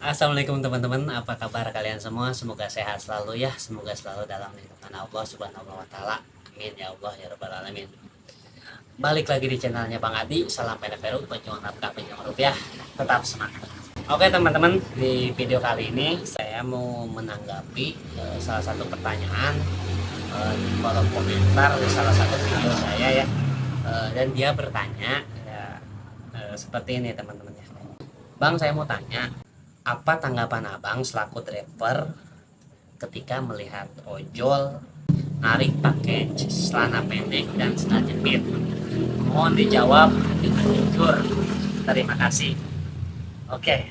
Assalamualaikum teman-teman, apa kabar kalian semua? Semoga sehat selalu ya, semoga selalu dalam lindungan Allah Subhanahu wa taala. Amin ya Allah ya rabbal alamin. Balik lagi di channelnya Bang Adi, salam peneperu, pejuang nafkah, pejuang rupiah, tetap semangat. Oke teman-teman, di video kali ini saya mau menanggapi salah satu pertanyaan di kolom komentar di salah satu video saya ya. Dan dia bertanya ya, seperti ini teman-teman ya. Bang, saya mau tanya, apa tanggapan abang selaku driver ketika melihat ojol narik pakai celana pendek dan sandal jepit? Mohon dijawab dengan jujur. Terima kasih. Oke,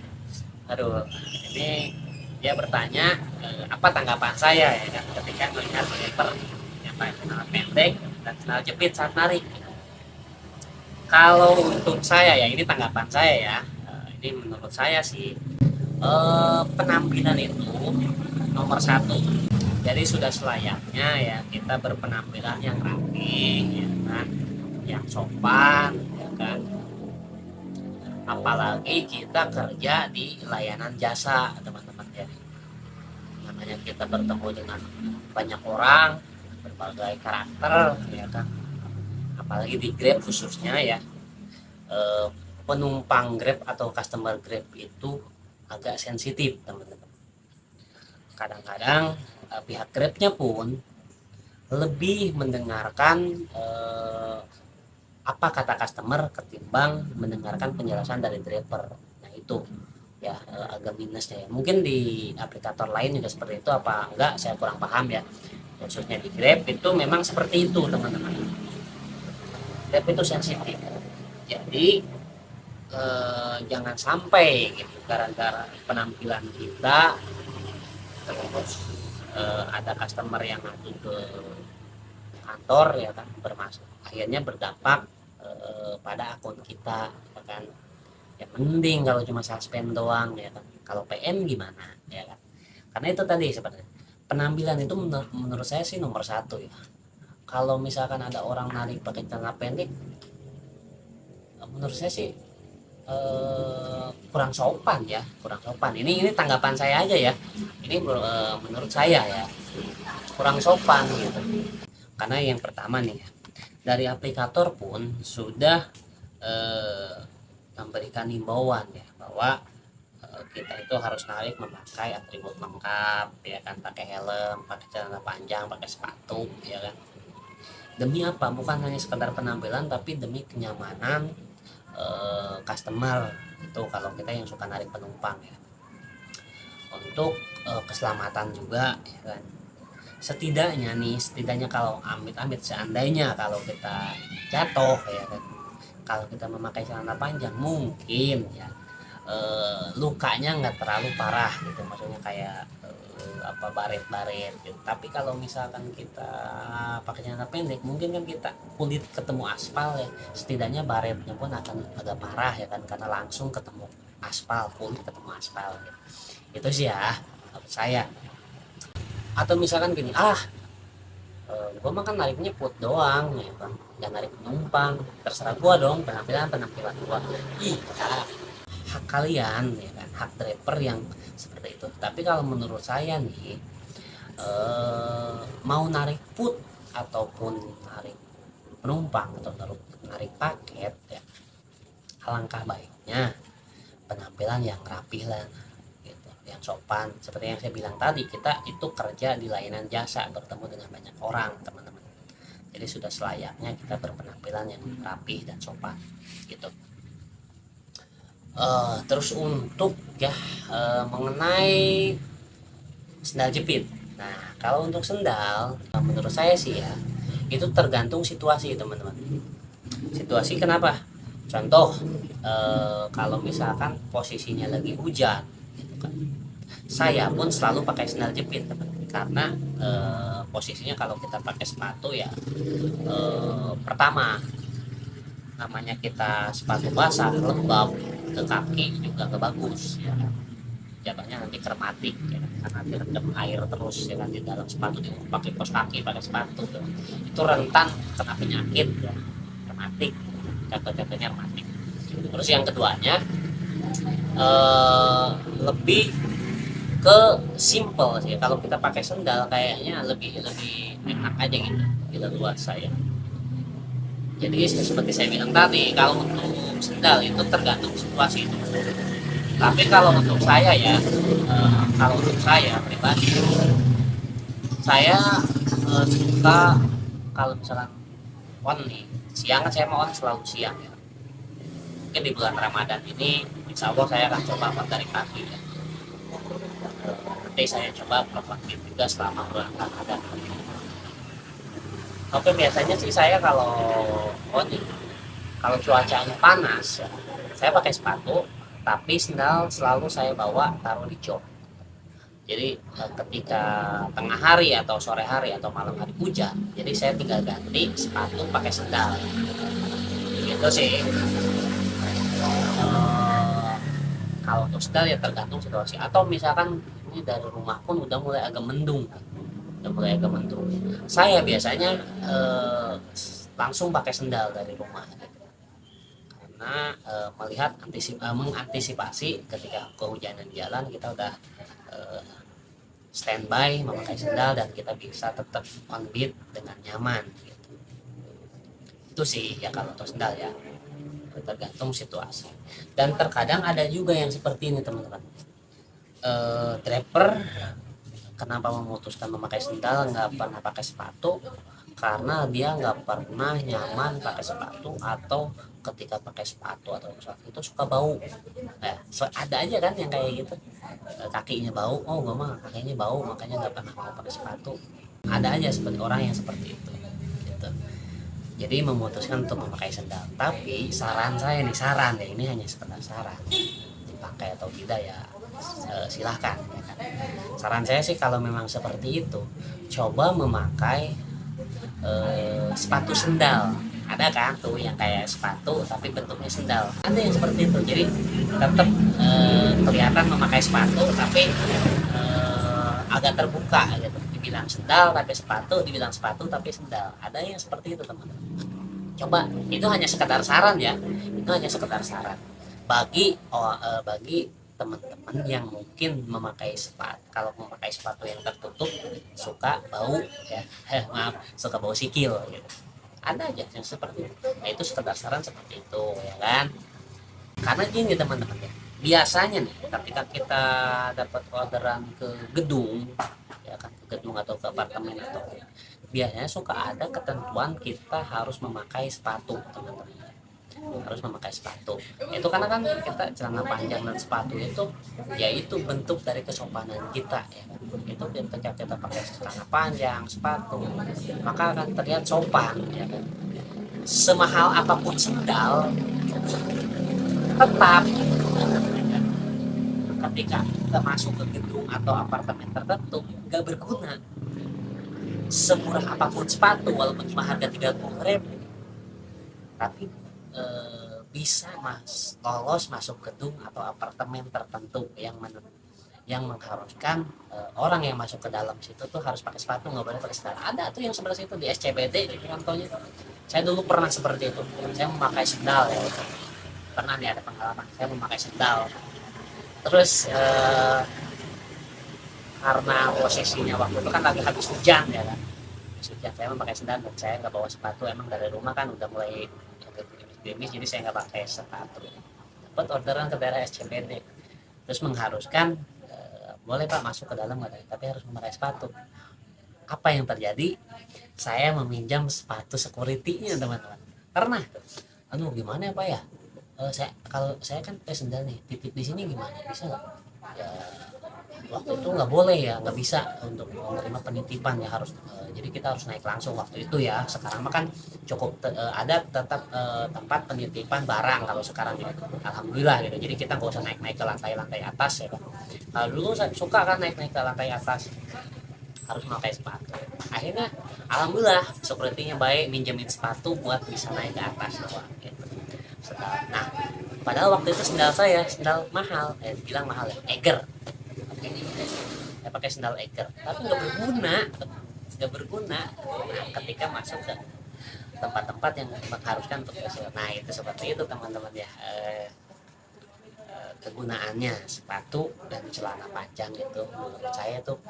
aduh, ini dia bertanya apa tanggapan saya ya kan ketika melihat driver yang pakai celana pendek dan sandal jepit saat narik. Kalau untuk saya ya, ini tanggapan saya ya. Ini menurut saya sih penampilan itu nomor satu. Jadi sudah selayaknya ya kita berpenampilan yang rapi, ya kan, yang sopan, ya kan. Apalagi kita kerja di layanan jasa, teman-teman ya. Namanya kita bertemu dengan banyak orang, berbagai karakter, ya kan. Apalagi di Grab khususnya ya, penumpang Grab atau customer Grab itu agak sensitif, teman-teman. Kadang-kadang pihak Grabnya pun lebih mendengarkan apa kata customer ketimbang mendengarkan penjelasan dari driver. Nah itu ya agak minusnya ya. Mungkin di aplikator lain juga seperti itu apa enggak, saya kurang paham ya. Khususnya di Grab itu memang seperti itu, teman-teman. Grab itu sensitif. Jadi jangan sampai gitu gara-gara penampilan kita terus ada customer yang ngadu ke kantor ya kan, bermasuk akhirnya berdampak pada akun kita ya kan. Ya mending kalau cuma suspend doang ya kan, kalau PM gimana ya kan. Karena itu tadi sebenarnya penampilan itu menurut saya sih nomor satu ya. Kalau misalkan ada orang narik pakai celana pendek, menurut saya sih kurang sopan ya, kurang sopan. Ini tanggapan saya aja ya. Ini menurut saya ya kurang sopan gitu. Karena yang pertama nih, dari aplikator pun sudah memberikan himbauan ya bahwa kita itu harus narik memakai atribut lengkap ya kan, pakai helm, pakai celana panjang, pakai sepatu ya kan. Demi apa? Bukan hanya sekedar penampilan tapi demi kenyamanan customer itu kalau kita yang suka narik penumpang ya, untuk keselamatan juga ya kan. Setidaknya kalau amit-amit seandainya kalau kita jatuh ya kan, kalau kita memakai celana panjang mungkin ya lukanya nggak terlalu parah gitu, maksudnya kayak apa baret-baret gitu. Tapi kalau misalkan kita pakai celana pendek mungkin kan kita kulit ketemu aspal ya, setidaknya baretnya pun akan agak parah ya kan, karena langsung ketemu aspal, kulit ketemu aspal gitu. Itu sih ya menurut saya. Atau misalkan gini, gue mah kan nariknya put doang ya kan, nggak narik penumpang, terserah gue dong penampilan penampilan gue. Iya, hak kalian ya kan, hak driver yang seperti itu. Tapi kalau menurut saya nih, mau narik put ataupun narik penumpang atau narik paket ya, alangkah baiknya penampilan yang rapih lah gitu, yang sopan. Seperti yang saya bilang tadi, kita itu kerja di layanan jasa, bertemu dengan banyak orang, teman-teman. Jadi sudah selayaknya kita berpenampilan yang rapih dan sopan gitu. Terus untuk ya mengenai sendal jepit. Nah, kalau untuk sendal, menurut saya sih ya itu tergantung situasi, teman-teman. Situasi kenapa? Contoh, kalau misalkan posisinya lagi hujan, gitu kan. Saya pun selalu pakai sendal jepit, teman-teman. Karena posisinya kalau kita pakai sepatu ya, pertama namanya kita sepatu basah lembab ke kaki juga gak bagus ya, jatuhnya nanti kermatik ya, karena direndam air terus ya kan di dalam sepatu, pakai kos kaki pakai sepatu ya, itu rentan kena penyakit ya, rematik, contoh-contohnya rematik. Terus yang keduanya, eh, lebih ke simple sih. Kalau kita pakai sendal kayaknya lebih lebih enak aja gitu, gitu buat saya. Jadi seperti saya bilang tadi, kalau untuk sendal itu tergantung situasi itu. Tapi kalau untuk saya ya, kalau untuk saya pribadi, saya suka kalau misalkan on nih, siang kan saya mau on selalu siang ya. Mungkin di bulan Ramadan ini, insya Allah saya akan coba on dari pagi ya. Nanti saya coba praktik juga selama bulan Ramadan. Oke, biasanya sih saya kalau on nih, kalau cuacanya panas, ya, saya pakai sepatu, tapi sendal selalu saya bawa taruh di jok. Jadi ketika tengah hari atau sore hari atau malam hari hujan, jadi saya tinggal ganti sepatu pakai sendal. Gitu sih. Eh, Kalau untuk sendal ya tergantung situasi. Atau misalkan ini dari rumah pun udah mulai agak mendung, udah mulai agak mendung. Saya biasanya langsung pakai sendal dari rumah. Karena melihat mengantisipasi ketika kehujanan jalan kita udah eh, standby memakai sendal dan kita bisa tetap on beat dengan nyaman gitu. Itu sih ya kalau untuk sendal ya, tergantung situasi. Dan terkadang ada juga yang seperti ini teman-teman, driver kenapa memutuskan memakai sendal nggak pernah pakai sepatu, karena dia nggak pernah nyaman pakai sepatu, atau ketika pakai sepatu atau sesuatu itu suka bau. Nah, ada aja kan yang kayak gitu. Kakinya bau, oh nggak mah kakinya bau makanya nggak pernah mau pakai sepatu. Ada aja seperti orang yang seperti itu gitu. Jadi memutuskan untuk memakai sendal. Tapi saran saya nih, saran ya, ini hanya sekedar saran, dipakai atau tidak ya silahkan ya kan. Saran saya sih kalau memang seperti itu, coba memakai sepatu sendal. Ada kan tuh yang kayak sepatu tapi bentuknya sendal, ada yang seperti itu. Jadi tetap kelihatan memakai sepatu tapi agak terbuka gitu, dibilang sendal tapi sepatu, dibilang sepatu tapi sendal. Ada yang seperti itu teman-teman. Coba, itu hanya sekedar saran ya, itu hanya sekedar saran bagi bagi teman-teman yang mungkin memakai sepatu, kalau memakai sepatu yang tertutup suka bau ya, maaf, suka bau sikil gitu. Ada aja yang seperti itu. Nah, itu sekedar saran seperti itu ya kan. Karena gini teman-teman ya, biasanya nih ketika kita dapat orderan ke gedung ya kan, ke gedung atau ke apartemen, atau biasanya suka ada ketentuan kita harus memakai sepatu teman-teman, harus memakai sepatu. Itu karena kan kita celana panjang dan sepatu itu ya itu bentuk dari kesopanan kita ya kan. Itu ketika kita pakai celana panjang, sepatu, maka akan terlihat sopan ya kan. Semahal apapun sendal, tetap ketika kita masuk ke gedung atau apartemen tertentu gak berguna. Semurah apapun sepatu walaupun cuma harga 30.000, tapi bisa lolos masuk gedung atau apartemen tertentu yang mengharuskan orang yang masuk ke dalam situ tuh harus pakai sepatu, nggak boleh pakai sandal. Ada tuh yang sebelah situ di SCBD gitu contohnya. Saya dulu pernah seperti itu, saya memakai sandal ya, pernah nih ada pengalaman saya memakai sandal. Terus karena posisinya waktu itu kan lagi habis hujan ya kan, habis hujan saya memakai sandal dan saya nggak bawa sepatu. Emang dari rumah kan udah mulai agak gerimis-gerimis, jadi saya nggak pakai sepatu. Dapat orderan ke daerah SCBD, terus mengharuskan boleh pak masuk ke dalam nggak, tapi harus memakai sepatu. Apa yang terjadi, saya meminjam sepatu security-nya teman-teman. Pernah tuh, aduh gimana ya pak ya, kalau saya kan pakai sendal nih, titip di sini gimana, bisa nggak ya. Waktu itu nggak boleh ya, nggak bisa untuk menerima penitipan ya, harus jadi kita harus naik langsung waktu itu ya. Sekarang mah kan cukup ada tetap tempat penitipan barang kalau sekarang ya, alhamdulillah gitu. Jadi kita nggak usah naik-naik ke lantai-lantai atas ya kan. Kalau dulu saya suka kan naik-naik ke lantai atas, harus memakai sepatu. Akhirnya alhamdulillah security-nya baik, minjemin sepatu buat bisa naik ke atas doang gitu. Nah, padahal waktu itu sendal saya sendal mahal, bilang mahal ya, Eger. Saya pakai sendal Eger tapi nggak berguna, nggak berguna. Nah, ketika masuk ke tempat-tempat yang mengharuskan untuk nah itu seperti itu teman-teman ya. kegunaannya sepatu dan celana panjang itu menurut saya tuh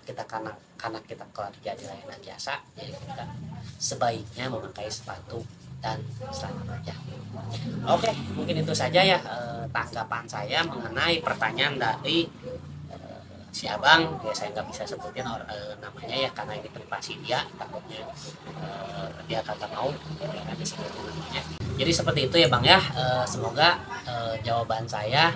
kita karena kita kerja di layanan jasa, jadi kita sebaiknya memakai sepatu dan celana panjang. Oke, mungkin itu saja ya tanggapan saya mengenai pertanyaan dari si abang. Ya saya nggak bisa sebutin namanya ya karena ini privasi dia, takutnya dia kagak mau ya kan disebutin namanya. Jadi seperti itu ya bang ya. Semoga jawaban saya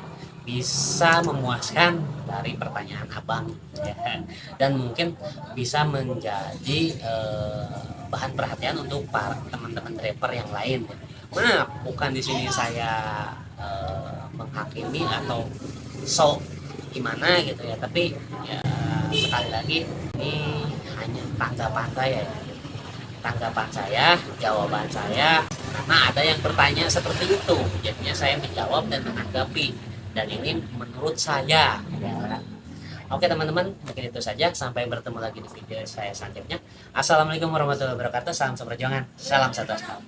bisa memuaskan dari pertanyaan abang ya, dan mungkin bisa menjadi bahan perhatian untuk para teman-teman driver yang lain. Maaf, bukan di sini saya menghakimi atau sok gimana gitu ya, tapi ya sekali lagi ini hanya tanggapan saya, jawaban saya, karena ada yang bertanya seperti itu, jadinya saya menjawab dan menanggapi, dan ini menurut saya ya. Oke teman-teman, mungkin itu saja, sampai bertemu lagi di video saya selanjutnya. Assalamualaikum warahmatullahi wabarakatuh, salam seperjuangan, salam satu aspal.